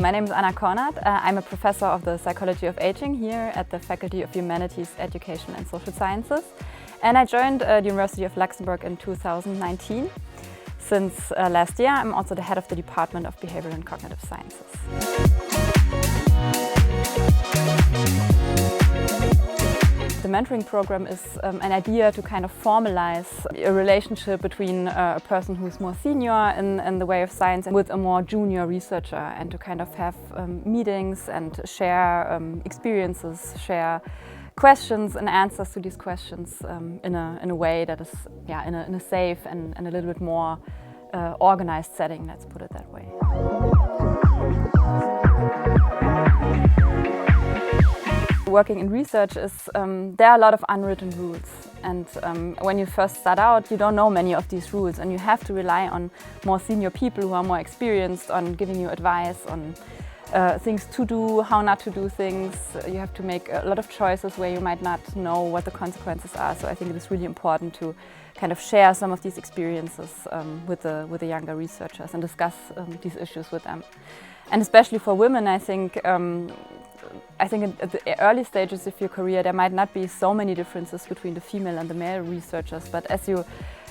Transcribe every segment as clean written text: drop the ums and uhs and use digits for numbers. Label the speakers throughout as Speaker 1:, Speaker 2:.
Speaker 1: My name is Kornadt. I'm a professor of the Psychology of Aging here at the Faculty of Humanities, Education and Social Sciences. And I joined the University of Luxembourg in 2019. Since last year, I'm also the head of the Department of Behavioral and Cognitive Sciences. The mentoring program is an idea to kind of formalize a relationship between a person who's more senior in the way of science and with a more junior researcher, and to kind of have meetings and share experiences, share questions and answers to these questions in a way that is in a safe and a little bit more organized setting, let's put it that way. Working in research is, there are a lot of unwritten rules, and when you first start out you don't know many of these rules, and you have to rely on more senior people who are more experienced on giving you advice on things to do, how not to do things. You have to make a lot of choices where you might not know what the consequences are, so I think it is really important to kind of share some of these experiences with the younger researchers and discuss these issues with them. And especially for women, I think at the early stages of your career there might not be so many differences between the female and the male researchers, but as you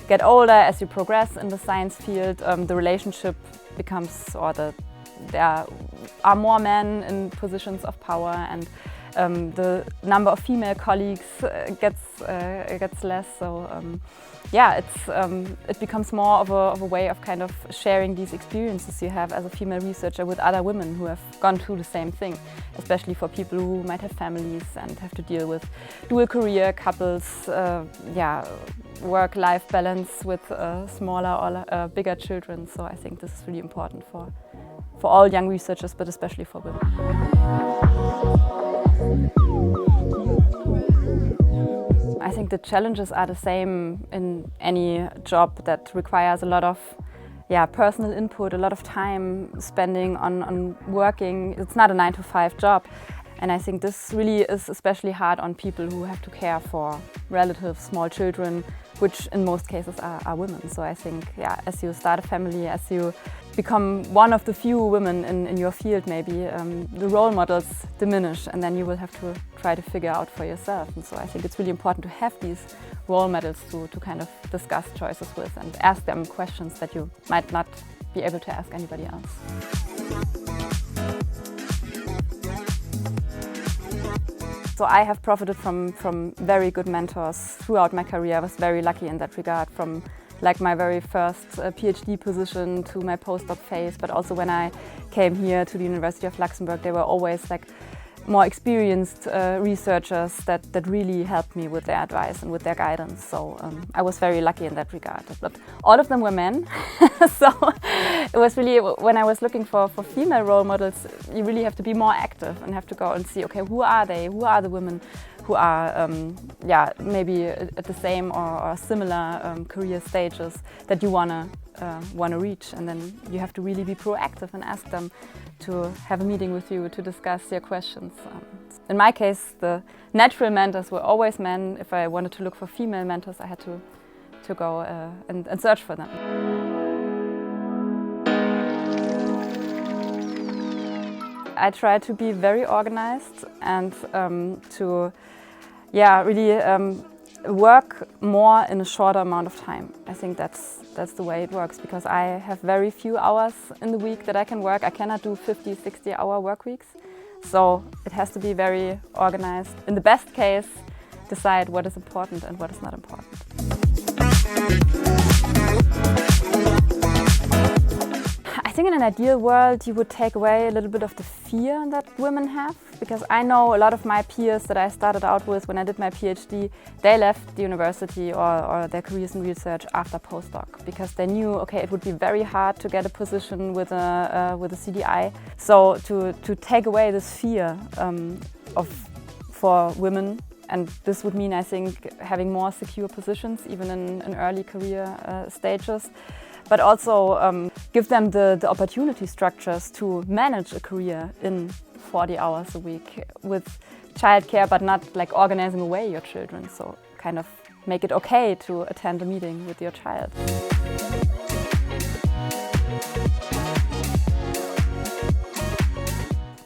Speaker 1: get older, as you progress in the science field, the relationship becomes, there are more men in positions of power, and the number of female colleagues gets less. So it becomes more of a way of kind of sharing these experiences you have as a female researcher with other women who have gone through the same thing, especially for people who might have families and have to deal with dual career couples, work-life balance with smaller or bigger children. So I think this is really important for all young researchers, but especially for women. I think the challenges are the same in any job that requires a lot of personal input, a lot of time spending on working. It's not a 9-to-5 job. And I think this really is especially hard on people who have to care for relatives, small children, which in most cases are women. So I think, as you start a family, as you become one of the few women in your field, maybe the role models diminish, and then you will have to try to figure out for yourself. And so I think it's really important to have these role models to kind of discuss choices with and ask them questions that you might not be able to ask anybody else. So I have profited from very good mentors throughout my career. I was very lucky in that regard, from like my very first PhD position to my postdoc phase, but also when I came here to the University of Luxembourg, they were always like more experienced researchers that really helped me with their advice and with their guidance. So I was very lucky in that regard. But all of them were men, so it was really, when I was looking for female role models, you really have to be more active and have to go and see, okay, who are they? Who are the women who are maybe at the same or similar career stages that you wanna reach, and then you have to really be proactive and ask them to have a meeting with you to discuss your questions. In my case, the natural mentors were always men. If I wanted to look for female mentors, I had to go and search for them. I try to be very organized and to really work more in a shorter amount of time. I think that's the way it works, because I have very few hours in the week that I can work. I cannot do 50, 60-hour work weeks. So it has to be very organized. In the best case, decide what is important and what is not important. I think in an ideal world you would take away a little bit of the fear that women have, because I know a lot of my peers that I started out with when I did my PhD, they left the university or their careers in research after postdoc, because they knew, okay, it would be very hard to get a position with a CDI. So to take away this fear for women, and this would mean, I think, having more secure positions even in early career stages, but also give them the opportunity structures to manage a career in 40 hours a week with childcare, but not like organizing away your children. So kind of make it okay to attend a meeting with your child.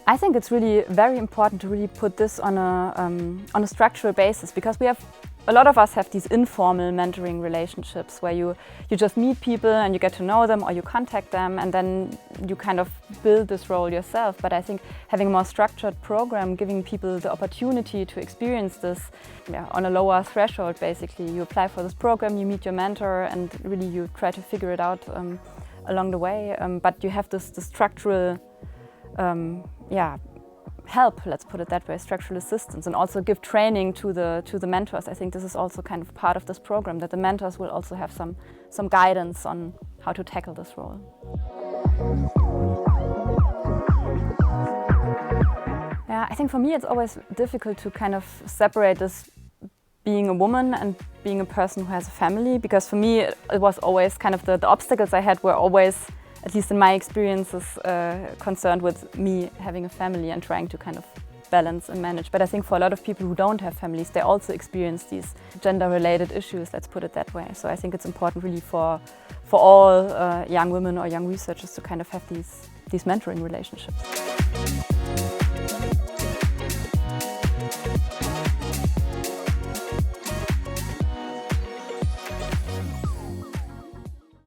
Speaker 1: I think it's really very important to really put this on a structural basis, because a lot of us have these informal mentoring relationships where you just meet people and you get to know them, or you contact them and then you kind of build this role yourself. But I think having a more structured program, giving people the opportunity to experience this on a lower threshold, basically. You apply for this program, you meet your mentor, and really you try to figure it out along the way. But you have this structural help, let's put it that way, structural assistance, and also give training to the mentors. I think this is also kind of part of this program, that the mentors will also have some guidance on how to tackle this role. Yeah, I think for me it's always difficult to kind of separate this being a woman and being a person who has a family, because for me it was always kind of the obstacles I had were always, at least in my experiences, concerned with me having a family and trying to kind of balance and manage. But I think for a lot of people who don't have families, they also experience these gender-related issues, let's put it that way. So I think it's important really for all young women or young researchers to kind of have these mentoring relationships.